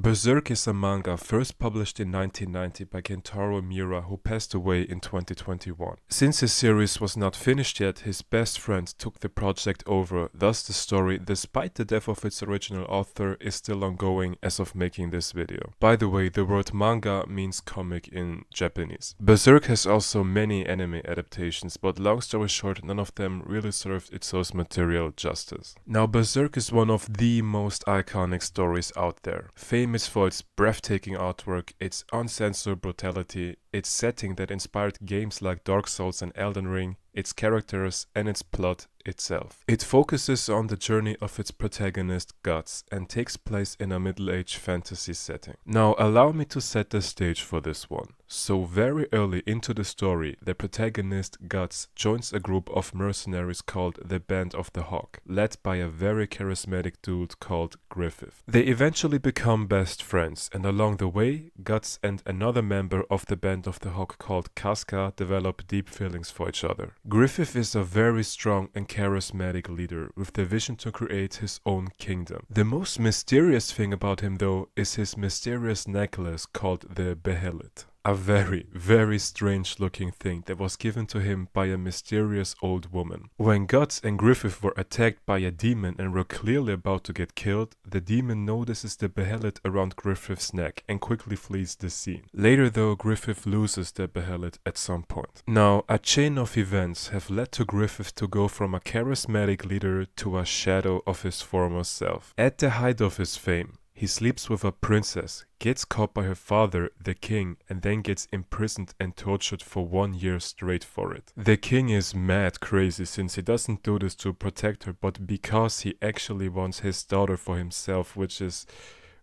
Berserk is a manga first published in 1990 by Kentaro Miura, who passed away in 2021. Since his series was not finished yet, his best friend took the project over, thus the story, despite the death of its original author, is still ongoing as of making this video. By the way, the word manga means comic in Japanese. Berserk has also many anime adaptations, but long story short, none of them really served its source material justice. Now, Berserk is one of the most iconic stories out there. Famous for its breathtaking artwork, its uncensored brutality, its setting that inspired games like Dark Souls and Elden Ring, its characters, and its plot itself. It focuses on the journey of its protagonist, Guts, and takes place in a middle-aged fantasy setting. Now, allow me to set the stage for this one. So very early into the story, the protagonist, Guts, joins a group of mercenaries called the Band of the Hawk, led by a very charismatic dude called Griffith. They eventually become best friends, and along the way, Guts and another member of the Band of the Hawk called Casca develop deep feelings for each other. Griffith is a very strong and charismatic leader with the vision to create his own kingdom. The most mysterious thing about him though is his mysterious necklace called the Behelit. A very, very strange looking thing that was given to him by a mysterious old woman. When Guts and Griffith were attacked by a demon and were clearly about to get killed, the demon notices the Behelit around Griffith's neck and quickly flees the scene. Later though, Griffith loses the Behelit at some point. Now, a chain of events have led to Griffith to go from a charismatic leader to a shadow of his former self. At the height of his fame, he sleeps with a princess, gets caught by her father, the king, and then gets imprisoned and tortured for 1 year straight for it. The king is mad crazy since he doesn't do this to protect her, but because he actually wants his daughter for himself, which is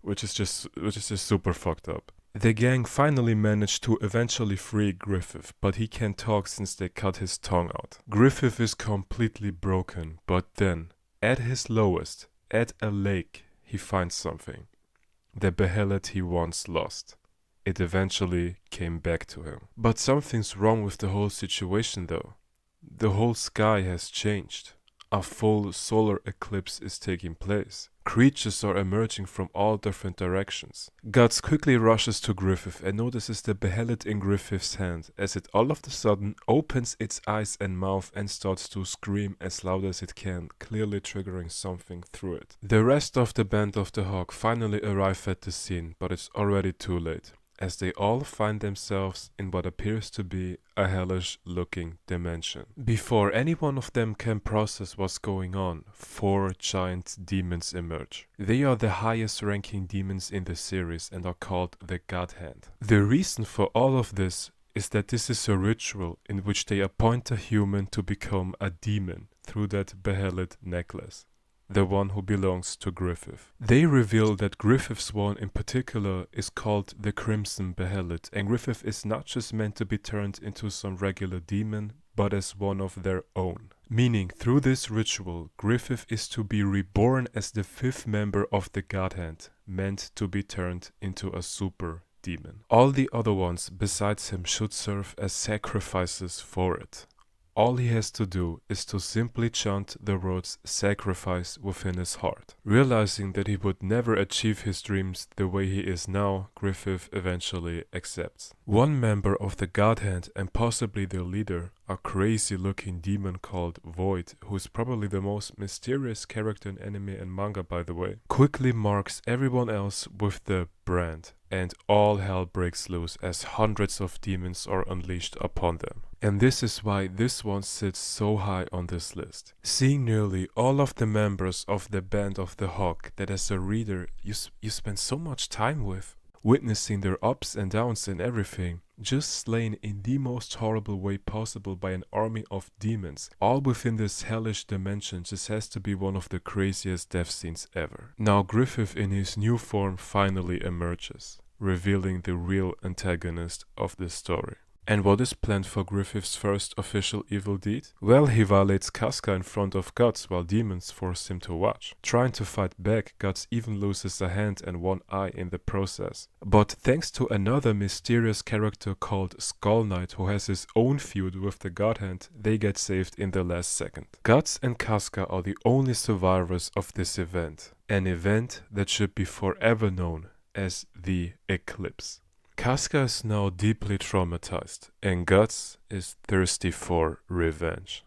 just super fucked up. The gang finally managed to eventually free Griffith, but he can't talk since they cut his tongue out. Griffith is completely broken, but then, at his lowest, at a lake, he finds something. The Behelit he once lost. It eventually came back to him. But something's wrong with the whole situation though. The whole sky has changed. A full solar eclipse is taking place. Creatures are emerging from all different directions. Guts quickly rushes to Griffith and notices the Behelit in Griffith's hand as it all of a sudden opens its eyes and mouth and starts to scream as loud as it can, clearly triggering something through it. The rest of the Band of the Hawk finally arrive at the scene, but it's already too late, as they all find themselves in what appears to be a hellish-looking dimension. Before any one of them can process what's going on, 4 giant demons emerge. They are the highest-ranking demons in the series and are called the God Hand. The reason for all of this is that this is a ritual in which they appoint a human to become a demon through that Behelit necklace. The one who belongs to Griffith. They reveal that Griffith's one in particular is called the Crimson Behelit, and Griffith is not just meant to be turned into some regular demon, but as one of their own. Meaning, through this ritual, Griffith is to be reborn as the 5th member of the God Hand, meant to be turned into a super demon. All the other ones besides him should serve as sacrifices for it. All he has to do is to simply chant the words sacrifice within his heart. Realizing that he would never achieve his dreams the way he is now, Griffith eventually accepts. One member of the God Hand and possibly their leader, a crazy looking demon called Void, who is probably the most mysterious character in anime and manga by the way, quickly marks everyone else with the brand, and all hell breaks loose as hundreds of demons are unleashed upon them. And this is why this one sits so high on this list. Seeing nearly all of the members of the Band of the Hawk that as a reader you spend so much time with, witnessing their ups and downs and everything, just slain in the most horrible way possible by an army of demons, all within this hellish dimension, just has to be one of the craziest death scenes ever. Now Griffith in his new form finally emerges, revealing the real antagonist of this story. And what is planned for Griffith's first official evil deed? Well, he violates Casca in front of Guts while demons force him to watch. Trying to fight back, Guts even loses a hand and one eye in the process. But thanks to another mysterious character called Skull Knight who has his own feud with the God Hand, they get saved in the last second. Guts and Casca are the only survivors of this event. An event that should be forever known as the Eclipse. Casca is now deeply traumatized, and Guts is thirsty for revenge.